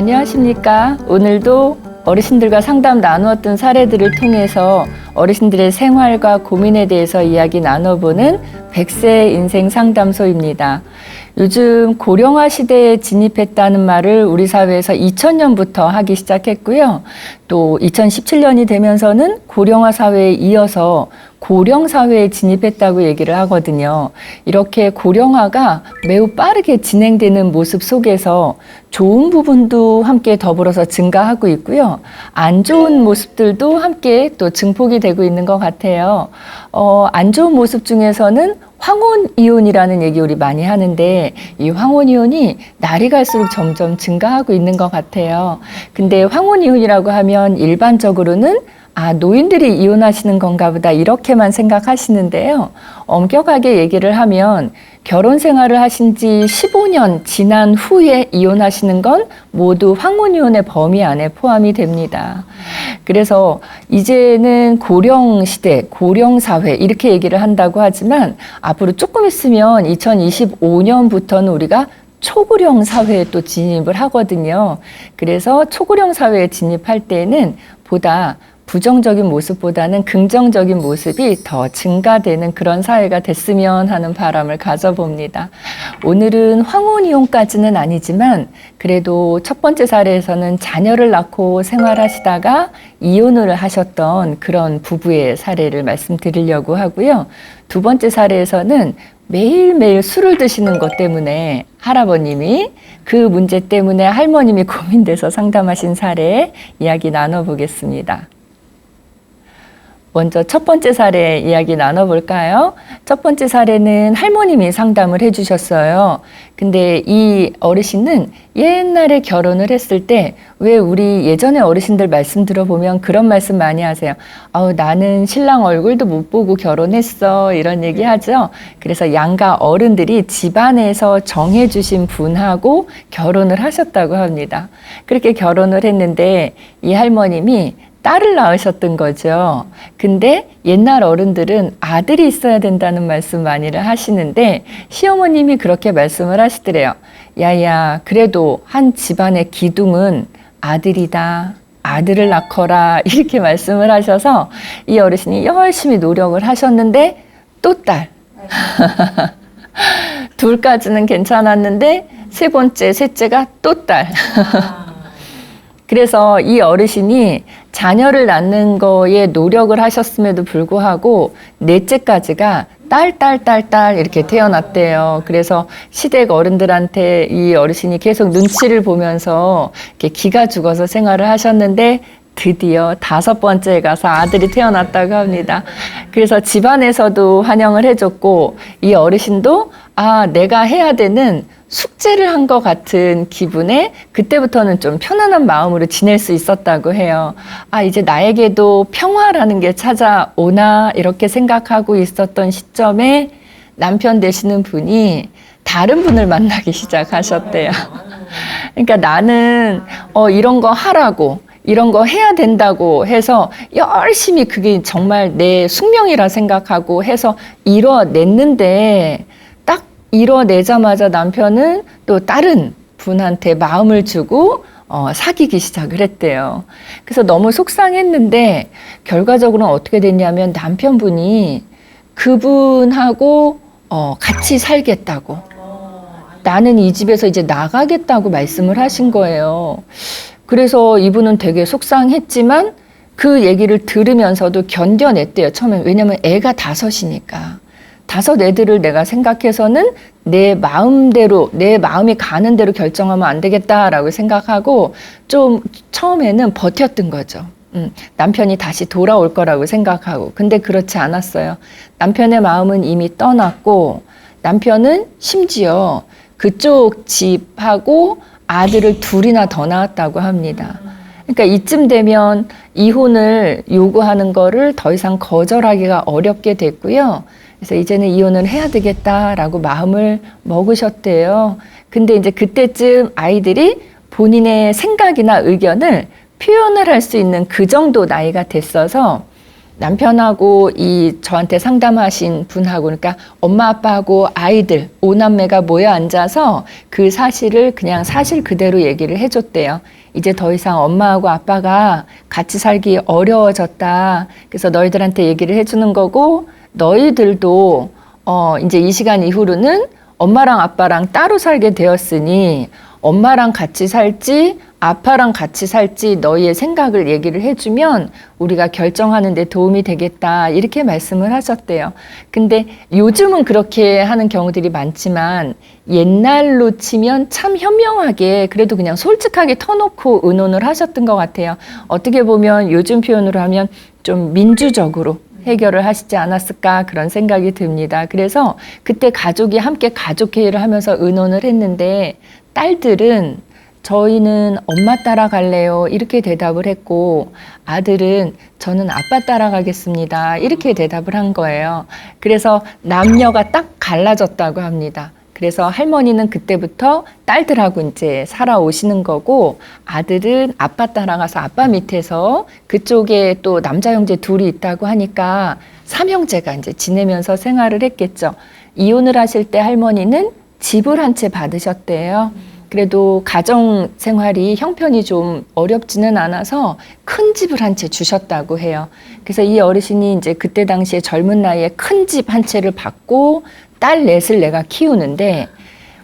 안녕하십니까. 오늘도 어르신들과 상담 나누었던 사례들을 통해서 어르신들의 생활과 고민에 대해서 이야기 나눠보는 100세 인생 상담소입니다. 요즘 고령화 시대에 진입했다는 말을 우리 사회에서 2000년부터 하기 시작했고요. 또 2017년이 되면서는 고령화 사회에 이어서 고령 사회에 진입했다고 얘기를 하거든요. 이렇게 고령화가 매우 빠르게 진행되는 모습 속에서 좋은 부분도 함께 더불어서 증가하고 있고요. 안 좋은 모습들도 함께 또 증폭이 되고 있는 것 같아요. 안 좋은 모습 중에서는 황혼이혼이라는 얘기 우리 많이 하는데 이 황혼이혼이 날이 갈수록 점점 증가하고 있는 것 같아요. 근데 황혼이혼이라고 하면 일반적으로는 노인들이 이혼하시는 건가 보다 이렇게만 생각하시는데요. 엄격하게 얘기를 하면 결혼 생활을 하신 지 15년 지난 후에 이혼하시는 건 모두 황혼이혼의 범위 안에 포함이 됩니다. 그래서 이제는 고령 시대, 고령 사회 이렇게 얘기를 한다고 하지만 앞으로 조금 있으면 2025년부터는 우리가 초고령 사회에 또 진입을 하거든요. 그래서 초고령 사회에 진입할 때는 보다 부정적인 모습보다는 긍정적인 모습이 더 증가되는 그런 사회가 됐으면 하는 바람을 가져봅니다. 오늘은 황혼이혼까지는 아니지만 그래도 첫 번째 사례에서는 자녀를 낳고 생활하시다가 이혼을 하셨던 그런 부부의 사례를 말씀드리려고 하고요. 두 번째 사례에서는 매일매일 술을 드시는 것 때문에 할아버님이 그 문제 때문에 할머님이 고민돼서 상담하신 사례 이야기 나눠보겠습니다. 먼저 첫 번째 사례 이야기 나눠볼까요? 첫 번째 사례는 할머님이 상담을 해주셨어요. 근데 이 어르신은 옛날에 결혼을 했을 때 왜 우리 예전에 어르신들 말씀 들어보면 그런 말씀 많이 하세요. 나는 신랑 얼굴도 못 보고 결혼했어 이런 얘기 하죠. 그래서 양가 어른들이 집안에서 정해주신 분하고 결혼을 하셨다고 합니다. 그렇게 결혼을 했는데 이 할머님이 딸을 낳으셨던 거죠. 근데 옛날 어른들은 아들이 있어야 된다는 말씀 많이를 하시는데 시어머님이 그렇게 말씀을 하시더래요. 야야, 그래도 한 집안의 기둥은 아들이다. 아들을 낳거라. 이렇게 말씀을 하셔서 이 어르신이 열심히 노력을 하셨는데 또 딸. 둘까지는 괜찮았는데 세 번째, 셋째가 또 딸. 그래서 이 어르신이 자녀를 낳는 거에 노력을 하셨음에도 불구하고 넷째까지가 딸 이렇게 태어났대요. 그래서 시댁 어른들한테 이 어르신이 계속 눈치를 보면서 이렇게 기가 죽어서 생활을 하셨는데 드디어 다섯 번째에 가서 아들이 태어났다고 합니다. 그래서 집안에서도 환영을 해줬고 이 어르신도 내가 해야 되는 숙제를 한 것 같은 기분에 그때부터는 좀 편안한 마음으로 지낼 수 있었다고 해요. 이제 나에게도 평화라는 게 찾아오나 이렇게 생각하고 있었던 시점에 남편 되시는 분이 다른 분을 만나기 시작하셨대요. 그러니까 나는 이런 거 하라고 이런 거 해야 된다고 해서 열심히 그게 정말 내 숙명이라 생각하고 해서 이뤄냈는데 딱 이뤄내자마자 남편은 또 다른 분한테 마음을 주고 사귀기 시작을 했대요. 그래서 너무 속상했는데 결과적으로는 어떻게 됐냐면 남편분이 그분하고 같이 살겠다고 나는 이 집에서 이제 나가겠다고 말씀을 하신 거예요. 그래서 이분은 되게 속상했지만 그 얘기를 들으면서도 견뎌냈대요. 처음엔. 왜냐면 애가 5이니까. 5 애들을 내가 생각해서는 내 마음대로, 내 마음이 가는 대로 결정하면 안 되겠다라고 생각하고 좀 처음에는 버텼던 거죠. 남편이 다시 돌아올 거라고 생각하고. 근데 그렇지 않았어요. 남편의 마음은 이미 떠났고 남편은 심지어 그쪽 집하고 아들을 2이나 더 낳았다고 합니다. 그러니까 이쯤 되면 이혼을 요구하는 거를 더 이상 거절하기가 어렵게 됐고요. 그래서 이제는 이혼을 해야 되겠다라고 마음을 먹으셨대요. 근데 이제 그때쯤 아이들이 본인의 생각이나 의견을 표현을 할 수 있는 그 정도 나이가 됐어서 남편하고 이 저한테 상담하신 분하고 그러니까 엄마 아빠하고 아이들 5남매가 모여 앉아서 그 사실을 그냥 사실 그대로 얘기를 해줬대요. 이제 더 이상 엄마하고 아빠가 같이 살기 어려워졌다. 그래서 너희들한테 얘기를 해주는 거고 너희들도 이제 이 시간 이후로는 엄마랑 아빠랑 따로 살게 되었으니 엄마랑 같이 살지 아빠랑 같이 살지 너희의 생각을 얘기를 해주면 우리가 결정하는 데 도움이 되겠다 이렇게 말씀을 하셨대요. 근데 요즘은 그렇게 하는 경우들이 많지만 옛날로 치면 참 현명하게 그래도 그냥 솔직하게 터놓고 의논을 하셨던 것 같아요. 어떻게 보면 요즘 표현으로 하면 좀 민주적으로 해결을 하시지 않았을까 그런 생각이 듭니다. 그래서 그때 가족이 함께 가족회의를 하면서 의논을 했는데 딸들은 저희는 엄마 따라갈래요 이렇게 대답을 했고 아들은 저는 아빠 따라가겠습니다 이렇게 대답을 한 거예요. 그래서 남녀가 딱 갈라졌다고 합니다. 그래서 할머니는 그때부터 딸들하고 이제 살아오시는 거고 아들은 아빠 따라가서 아빠 밑에서 그쪽에 또 남자 형제 둘이 있다고 하니까 삼형제가 이제 지내면서 생활을 했겠죠. 이혼을 하실 때 할머니는 집을 한 채 받으셨대요. 그래도 가정 생활이 형편이 좀 어렵지는 않아서 큰 집을 한 채 주셨다고 해요. 그래서 이 어르신이 이제 그때 당시에 젊은 나이에 큰 집 한 채를 받고 딸 넷을 내가 키우는데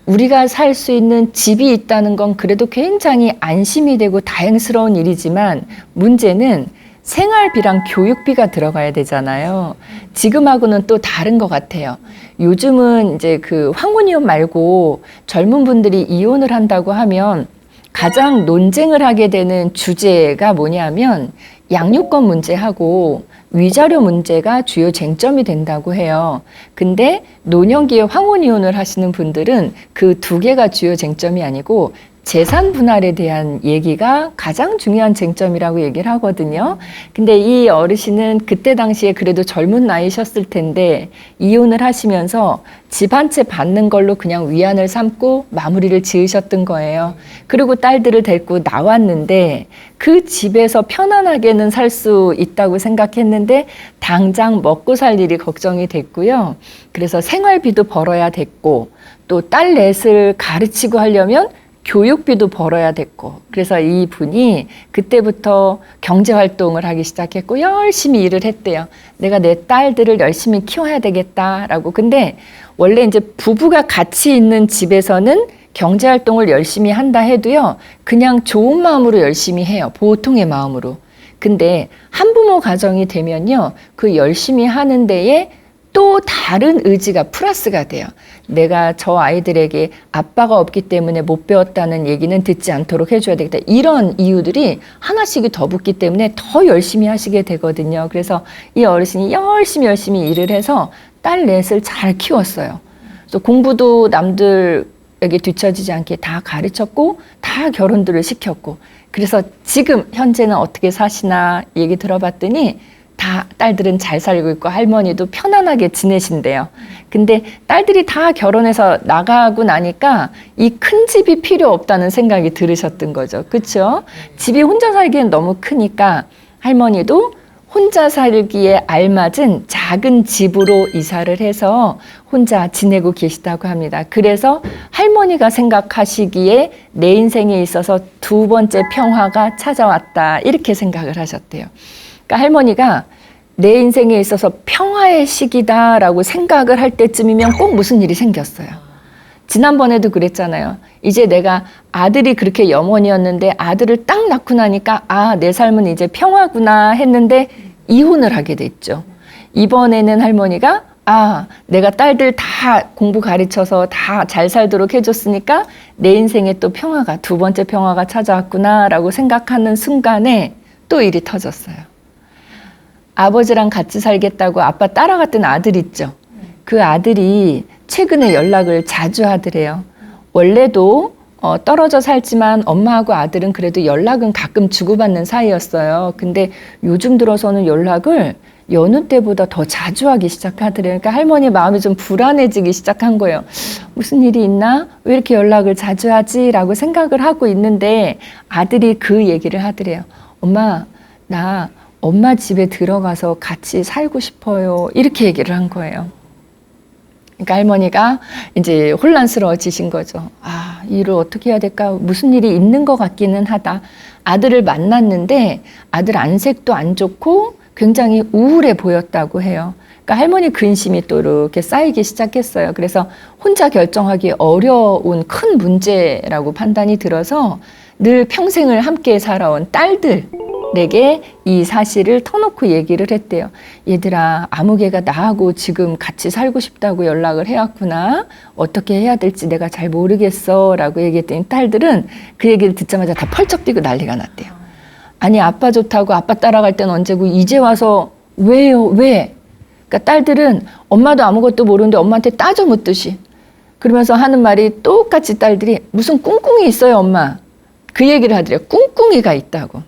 우리가 살 수 있는 집이 있다는 건 그래도 굉장히 안심이 되고 다행스러운 일이지만 문제는 생활비랑 교육비가 들어가야 되잖아요. 지금하고는 또 다른 것 같아요. 요즘은 이제 그 황혼이혼 말고 젊은 분들이 이혼을 한다고 하면 가장 논쟁을 하게 되는 주제가 뭐냐면 양육권 문제하고 위자료 문제가 주요 쟁점이 된다고 해요. 근데 노년기에 황혼이혼을 하시는 분들은 그 두 개가 주요 쟁점이 아니고 재산 분할에 대한 얘기가 가장 중요한 쟁점이라고 얘기를 하거든요. 근데 이 어르신은 그때 당시에 그래도 젊은 나이셨을 텐데 이혼을 하시면서 집 한 채 받는 걸로 그냥 위안을 삼고 마무리를 지으셨던 거예요. 그리고 딸들을 데리고 나왔는데 그 집에서 편안하게는 살 수 있다고 생각했는데 당장 먹고 살 일이 걱정이 됐고요. 그래서 생활비도 벌어야 됐고 또 딸 넷을 가르치고 하려면 교육비도 벌어야 됐고 그래서 이 분이 그때부터 경제활동을 하기 시작했고 열심히 일을 했대요. 내가 내 딸들을 열심히 키워야 되겠다라고. 근데 원래 이제 부부가 같이 있는 집에서는 경제활동을 열심히 한다 해도요. 그냥 좋은 마음으로 열심히 해요. 보통의 마음으로. 근데 한부모 가정이 되면요. 그 열심히 하는 데에 또 다른 의지가 플러스가 돼요. 내가 저 아이들에게 아빠가 없기 때문에 못 배웠다는 얘기는 듣지 않도록 해줘야 되겠다. 이런 이유들이 하나씩이 더 붙기 때문에 더 열심히 하시게 되거든요. 그래서 이 어르신이 열심히 일을 해서 딸 넷을 잘 키웠어요. 그래서 공부도 남들에게 뒤처지지 않게 다 가르쳤고 다 결혼들을 시켰고 그래서 지금 현재는 어떻게 사시나 얘기 들어봤더니 다 딸들은 잘 살고 있고 할머니도 편안하게 지내신대요. 근데 딸들이 다 결혼해서 나가고 나니까 이 큰 집이 필요 없다는 생각이 들으셨던 거죠. 그렇죠? 집이 혼자 살기엔 너무 크니까 할머니도 혼자 살기에 알맞은 작은 집으로 이사를 해서 혼자 지내고 계시다고 합니다. 그래서 할머니가 생각하시기에 내 인생에 있어서 두 번째 평화가 찾아왔다 이렇게 생각을 하셨대요. 그러니까 할머니가 내 인생에 있어서 평화의 시기다라고 생각을 할 때쯤이면 꼭 무슨 일이 생겼어요. 지난번에도 그랬잖아요. 이제 내가 아들이 그렇게 염원이었는데 아들을 딱 낳고 나니까 아, 내 삶은 이제 평화구나 했는데 이혼을 하게 됐죠. 이번에는 할머니가 아, 내가 딸들 다 공부 가르쳐서 다 잘 살도록 해줬으니까 내 인생에 또 평화가 두 번째 평화가 찾아왔구나라고 생각하는 순간에 또 일이 터졌어요. 아버지랑 같이 살겠다고 아빠 따라갔던 아들 있죠. 그 아들이 최근에 연락을 자주 하더래요. 원래도 떨어져 살지만 엄마하고 아들은 그래도 연락은 가끔 주고받는 사이였어요. 근데 요즘 들어서는 연락을 여느 때보다 더 자주 하기 시작하더래요. 그러니까 할머니 마음이 좀 불안해지기 시작한 거예요. 무슨 일이 있나? 왜 이렇게 연락을 자주 하지? 라고 생각을 하고 있는데 아들이 그 얘기를 하더래요. 엄마, 나 엄마 집에 들어가서 같이 살고 싶어요. 이렇게 얘기를 한 거예요. 그러니까 할머니가 이제 혼란스러워지신 거죠. 아, 일을 어떻게 해야 될까? 무슨 일이 있는 것 같기는 하다. 아들을 만났는데 아들 안색도 안 좋고 굉장히 우울해 보였다고 해요. 그러니까 할머니 근심이 또 이렇게 쌓이기 시작했어요. 그래서 혼자 결정하기 어려운 큰 문제라고 판단이 들어서 늘 평생을 함께 살아온 딸들에게 이 사실을 터놓고 얘기를 했대요. 얘들아, 아무개가 나하고 지금 같이 살고 싶다고 연락을 해왔구나. 어떻게 해야 될지 내가 잘 모르겠어 라고 얘기했더니 딸들은 그 얘기를 듣자마자 다 펄쩍 뛰고 난리가 났대요. 아니, 아빠 좋다고 아빠 따라갈 땐 언제고 이제 와서 왜요? 왜? 그러니까 딸들은 엄마도 아무것도 모르는데 엄마한테 따져 묻듯이 그러면서 하는 말이 똑같이 딸들이 무슨 꿍꿍이 있어요, 엄마. 그 얘기를 하더래요. 꿍꿍이가 있다고.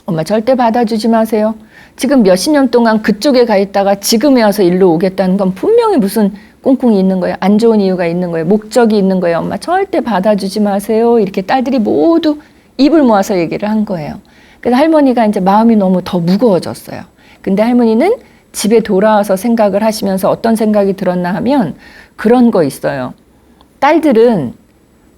엄마 절대 받아주지 마세요. 지금 몇십 년 동안 그쪽에 가 있다가 지금에 와서 일로 오겠다는 건 분명히 무슨 꿍꿍이 있는 거예요. 안 좋은 이유가 있는 거예요. 목적이 있는 거예요. 엄마 절대 받아주지 마세요. 이렇게 딸들이 모두 입을 모아서 얘기를 한 거예요. 그래서 할머니가 이제 마음이 너무 더 무거워졌어요. 근데 할머니는 집에 돌아와서 생각을 하시면서 어떤 생각이 들었나 하면 그런 거 있어요. 딸들은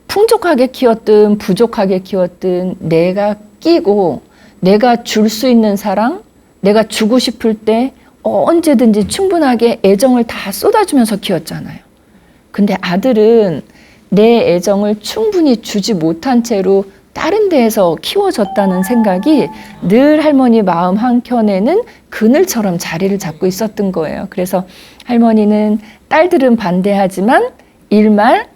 풍족하게 키웠든 부족하게 키웠든 내가 끼고 내가 줄 수 있는 사랑, 내가 주고 싶을 때 언제든지 충분하게 애정을 다 쏟아주면서 키웠잖아요. 근데 아들은 내 애정을 충분히 주지 못한 채로 다른 데에서 키워졌다는 생각이 늘 할머니 마음 한켠에는 그늘처럼 자리를 잡고 있었던 거예요. 그래서 할머니는 딸들은 반대하지만 일말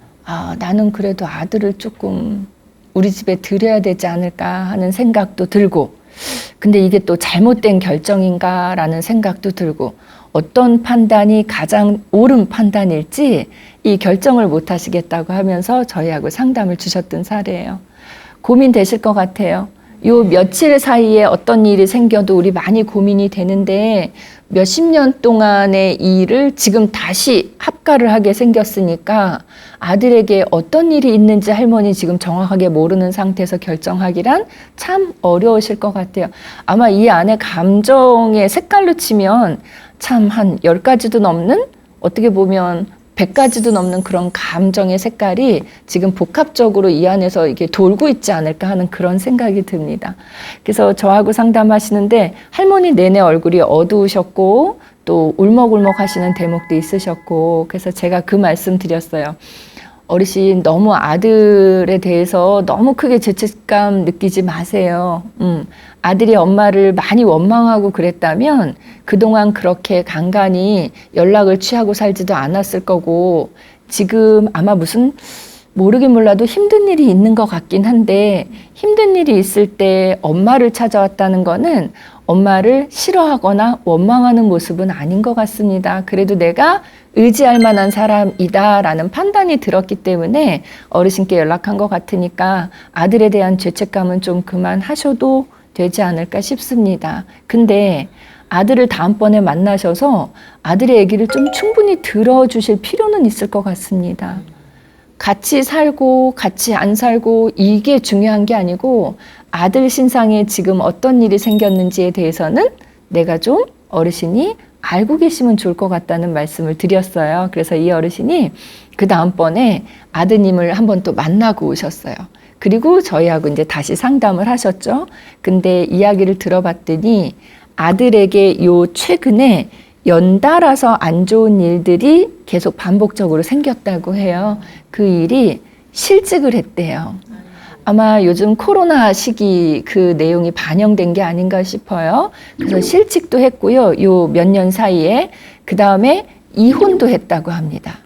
나는 그래도 아들을 조금 우리 집에 들여야 되지 않을까 하는 생각도 들고 근데 이게 또 잘못된 결정인가라는 생각도 들고 어떤 판단이 가장 옳은 판단일지 이 결정을 못 하시겠다고 하면서 저희하고 상담을 주셨던 사례예요. 고민되실 것 같아요. 요 며칠 사이에 어떤 일이 생겨도 우리 많이 고민이 되는데 몇십 년 동안의 일을 지금 다시 합가를 하게 생겼으니까 아들에게 어떤 일이 있는지 할머니 지금 정확하게 모르는 상태에서 결정하기란 참 어려우실 것 같아요. 아마 이 안에 감정의 색깔로 치면 참 한 10가지도 넘는 어떻게 보면 100가지도 넘는 그런 감정의 색깔이 지금 복합적으로 이 안에서 이게 돌고 있지 않을까 하는 그런 생각이 듭니다. 그래서 저하고 상담하시는데 할머니 내내 얼굴이 어두우셨고 또 울먹울먹 하시는 대목도 있으셨고 그래서 제가 그 말씀 드렸어요. 어르신 너무 아들에 대해서 너무 크게 죄책감 느끼지 마세요. 아들이 엄마를 많이 원망하고 그랬다면 그동안 그렇게 간간히 연락을 취하고 살지도 않았을 거고 지금 아마 무슨 모르긴 몰라도 힘든 일이 있는 것 같긴 한데 힘든 일이 있을 때 엄마를 찾아왔다는 거는 엄마를 싫어하거나 원망하는 모습은 아닌 것 같습니다. 그래도 내가 의지할 만한 사람이다라는 판단이 들었기 때문에 어르신께 연락한 것 같으니까 아들에 대한 죄책감은 좀 그만하셔도 되지 않을까 싶습니다. 근데 아들을 다음번에 만나셔서 아들의 얘기를 좀 충분히 들어주실 필요는 있을 것 같습니다. 같이 살고 같이 안 살고 이게 중요한 게 아니고 아들 신상에 지금 어떤 일이 생겼는지에 대해서는 내가 좀 어르신이 알고 계시면 좋을 것 같다는 말씀을 드렸어요. 그래서 이 어르신이 그 다음번에 아드님을 한번 또 만나고 오셨어요. 그리고 저희하고 이제 다시 상담을 하셨죠. 근데 이야기를 들어봤더니 아들에게 요 최근에 연달아서 안 좋은 일들이 계속 반복적으로 생겼다고 해요. 그 일이 실직을 했대요. 아마 요즘 코로나 시기 그 내용이 반영된 게 아닌가 싶어요. 그래서 실직도 했고요. 요 몇 년 사이에 그 다음에 이혼도 했다고 합니다.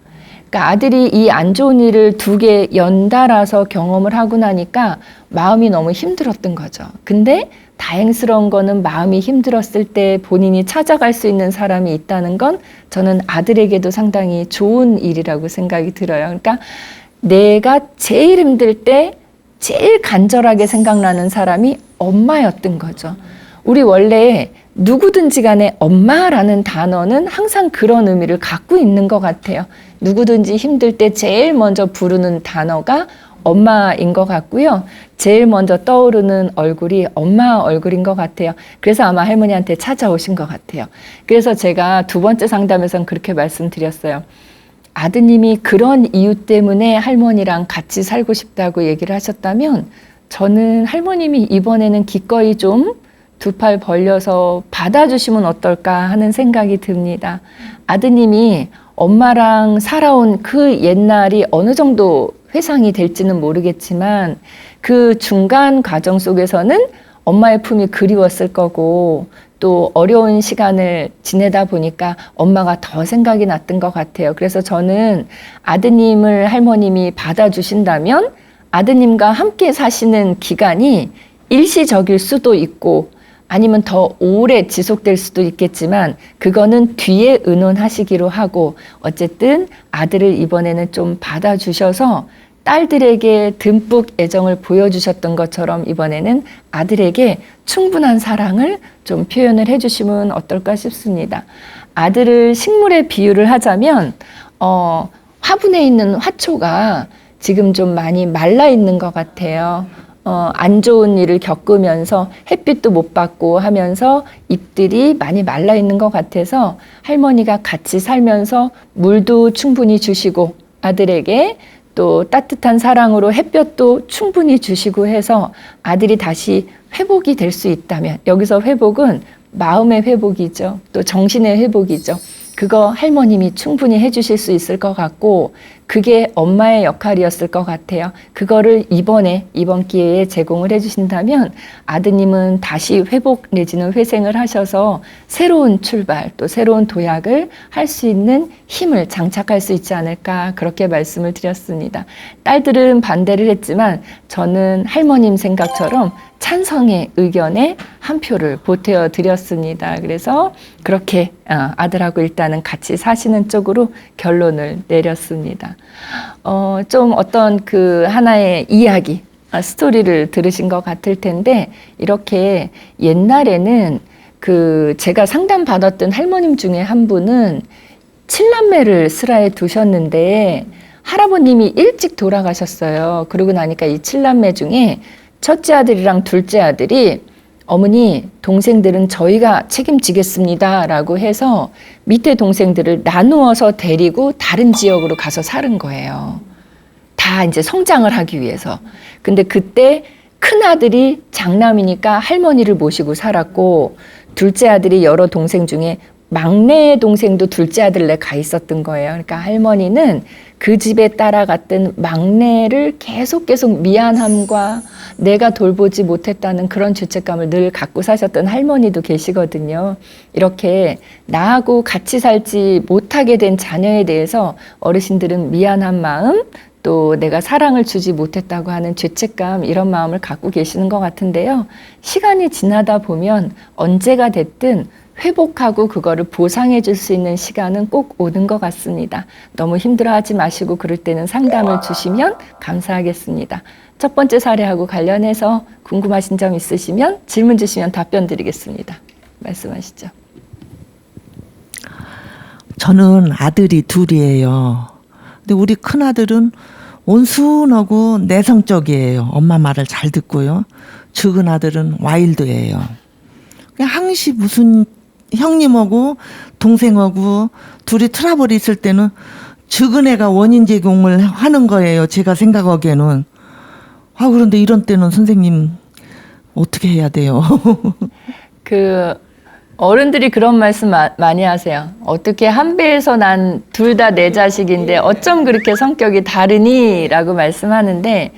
그러니까 아들이 이 안 좋은 일을 2개 연달아서 경험을 하고 나니까 마음이 너무 힘들었던 거죠. 근데 다행스러운 거는 마음이 힘들었을 때 본인이 찾아갈 수 있는 사람이 있다는 건 저는 아들에게도 상당히 좋은 일이라고 생각이 들어요. 그러니까 내가 제일 힘들 때 제일 간절하게 생각나는 사람이 엄마였던 거죠. 우리 원래 누구든지 간에 엄마라는 단어는 항상 그런 의미를 갖고 있는 것 같아요. 누구든지 힘들 때 제일 먼저 부르는 단어가 엄마인 것 같고요. 제일 먼저 떠오르는 얼굴이 엄마 얼굴인 것 같아요. 그래서 아마 할머니한테 찾아오신 것 같아요. 그래서 제가 두 번째 상담에서는 그렇게 말씀드렸어요. 아드님이 그런 이유 때문에 할머니랑 같이 살고 싶다고 얘기를 하셨다면 저는 할머님이 이번에는 기꺼이 좀 두 팔 벌려서 받아주시면 어떨까 하는 생각이 듭니다. 아드님이 엄마랑 살아온 그 옛날이 어느 정도 회상이 될지는 모르겠지만 그 중간 과정 속에서는 엄마의 품이 그리웠을 거고 또 어려운 시간을 지내다 보니까 엄마가 더 생각이 났던 것 같아요. 그래서 저는 아드님을 할머님이 받아주신다면 아드님과 함께 사시는 기간이 일시적일 수도 있고 아니면 더 오래 지속될 수도 있겠지만 그거는 뒤에 의논하시기로 하고 어쨌든 아들을 이번에는 좀 받아주셔서 딸들에게 듬뿍 애정을 보여주셨던 것처럼 이번에는 아들에게 충분한 사랑을 좀 표현을 해주시면 어떨까 싶습니다. 아들을 식물에 비유를 하자면 화분에 있는 화초가 지금 좀 많이 말라 있는 것 같아요. 안 좋은 일을 겪으면서 햇빛도 못 받고 하면서 잎들이 많이 말라 있는 것 같아서 할머니가 같이 살면서 물도 충분히 주시고 아들에게 또 따뜻한 사랑으로 햇볕도 충분히 주시고 해서 아들이 다시 회복이 될 수 있다면 여기서 회복은 마음의 회복이죠. 또 정신의 회복이죠. 그거 할머님이 충분히 해주실 수 있을 것 같고 그게 엄마의 역할이었을 것 같아요. 그거를 이번 기회에 제공을 해주신다면 아드님은 다시 회복 내지는 회생을 하셔서 새로운 출발 또 새로운 도약을 할 수 있는 힘을 장착할 수 있지 않을까 그렇게 말씀을 드렸습니다. 딸들은 반대를 했지만 저는 할머님 생각처럼 찬성의 의견에 한 표를 보태어 드렸습니다. 그래서 그렇게 아들하고 일단은 같이 사시는 쪽으로 결론을 내렸습니다. 좀 어떤 그 하나의 이야기, 스토리를 들으신 것 같을 텐데 이렇게 옛날에는 그 제가 상담 받았던 할머님 중에 한 분은 7남매를 슬하에 두셨는데 할아버님이 일찍 돌아가셨어요. 그러고 나니까 이 7남매 중에 첫째 아들이랑 둘째 아들이 어머니 동생들은 저희가 책임지겠습니다 라고 해서 밑에 동생들을 나누어서 데리고 다른 지역으로 가서 사는 거예요. 다 이제 성장을 하기 위해서. 근데 그때 큰 아들이 장남이니까 할머니를 모시고 살았고 둘째 아들이 여러 동생 중에 막내 동생도 둘째 아들네 가 있었던 거예요. 그러니까 할머니는 그 집에 따라갔던 막내를 계속 미안함과 내가 돌보지 못했다는 그런 죄책감을 늘 갖고 사셨던 할머니도 계시거든요. 이렇게 나하고 같이 살지 못하게 된 자녀에 대해서 어르신들은 미안한 마음, 또 내가 사랑을 주지 못했다고 하는 죄책감 이런 마음을 갖고 계시는 것 같은데요. 시간이 지나다 보면 언제가 됐든 회복하고 그거를 보상해 줄 수 있는 시간은 꼭 오는 것 같습니다. 너무 힘들어하지 마시고 그럴 때는 상담을 주시면 감사하겠습니다. 첫 번째 사례하고 관련해서 궁금하신 점 있으시면 질문 주시면 답변 드리겠습니다. 말씀하시죠. 저는 아들이 둘이에요. 근데 우리 큰아들은 온순하고 내성적이에요. 엄마 말을 잘 듣고요. 작은 아들은 와일드예요. 그냥 항시 무슨 형님하고 동생하고 둘이 트러블이 있을 때는 작은 애가 원인 제공을 하는 거예요. 제가 생각하기에는. 그런데 이런 때는 선생님 어떻게 해야 돼요? 어른들이 그런 말씀 많이 하세요. 어떻게 한 배에서 난 둘 다 내 자식인데 어쩜 그렇게 성격이 다르니? 라고 말씀하는데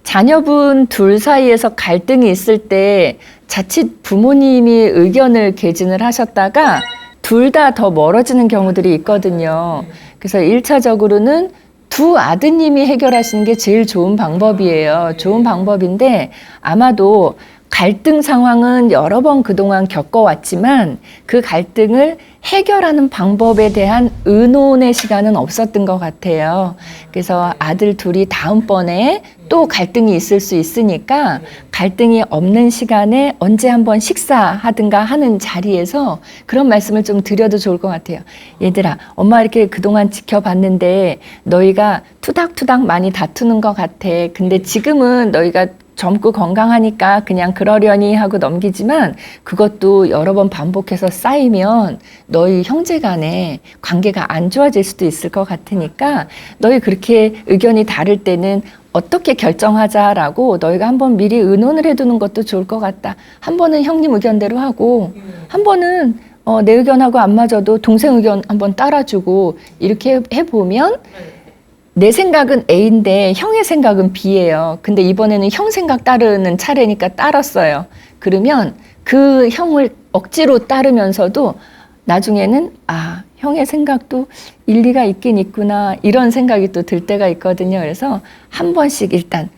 자녀분 둘 사이에서 갈등이 있을 때 자칫 부모님이 의견을 개진을 하셨다가 둘 다 더 멀어지는 경우들이 있거든요. 그래서 1차적으로는 두 아드님이 해결하시는 게 제일 좋은 방법이에요. 좋은 방법인데 아마도 갈등 상황은 여러 번 그동안 겪어왔지만 그 갈등을 해결하는 방법에 대한 의논의 시간은 없었던 것 같아요. 그래서 아들 둘이 다음번에 또 갈등이 있을 수 있으니까 갈등이 없는 시간에 언제 한번 식사하든가 하는 자리에서 그런 말씀을 좀 드려도 좋을 것 같아요. 얘들아, 엄마 이렇게 그동안 지켜봤는데 너희가 투닥투닥 많이 다투는 것 같아. 근데 지금은 너희가 젊고 건강하니까 그냥 그러려니 하고 넘기지만 그것도 여러 번 반복해서 쌓이면 너희 형제 간의 관계가 안 좋아질 수도 있을 것 같으니까 너희 그렇게 의견이 다를 때는 어떻게 결정하자라고 너희가 한번 미리 의논을 해두는 것도 좋을 것 같다. 한 번은 형님 의견대로 하고 한 번은 내 의견하고 안 맞아도 동생 의견 한번 따라주고 이렇게 해보면 내 생각은 A인데 형의 생각은 B예요. 근데 이번에는 형 생각 따르는 차례니까 따랐어요. 그러면 그 형을 억지로 따르면서도 나중에는 형의 생각도 일리가 있긴 있구나 이런 생각이 또 들 때가 있거든요. 그래서 한 번씩 일단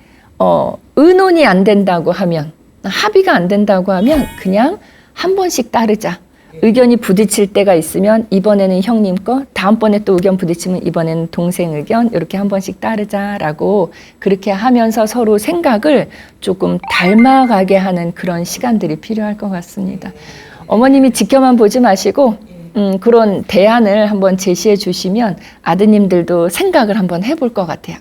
의논이 안 된다고 하면 합의가 안 된다고 하면 그냥 한 번씩 따르자. 의견이 부딪힐 때가 있으면 이번에는 형님 거, 다음번에 또 의견 부딪히면 이번에는 동생 의견 이렇게 한 번씩 따르자라고 그렇게 하면서 서로 생각을 조금 닮아가게 하는 그런 시간들이 필요할 것 같습니다. 어머님이 지켜만 보지 마시고 그런 대안을 한번 제시해 주시면 아드님들도 생각을 한번 해볼 것 같아요.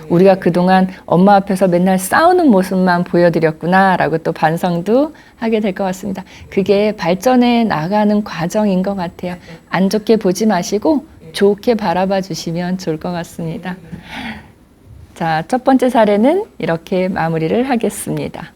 우리가 그동안 엄마 앞에서 맨날 싸우는 모습만 보여드렸구나 라고 또 반성도 하게 될 것 같습니다. 그게 발전해 나가는 과정인 것 같아요. 안 좋게 보지 마시고 좋게 바라봐 주시면 좋을 것 같습니다. 자, 첫 번째 사례는 이렇게 마무리를 하겠습니다.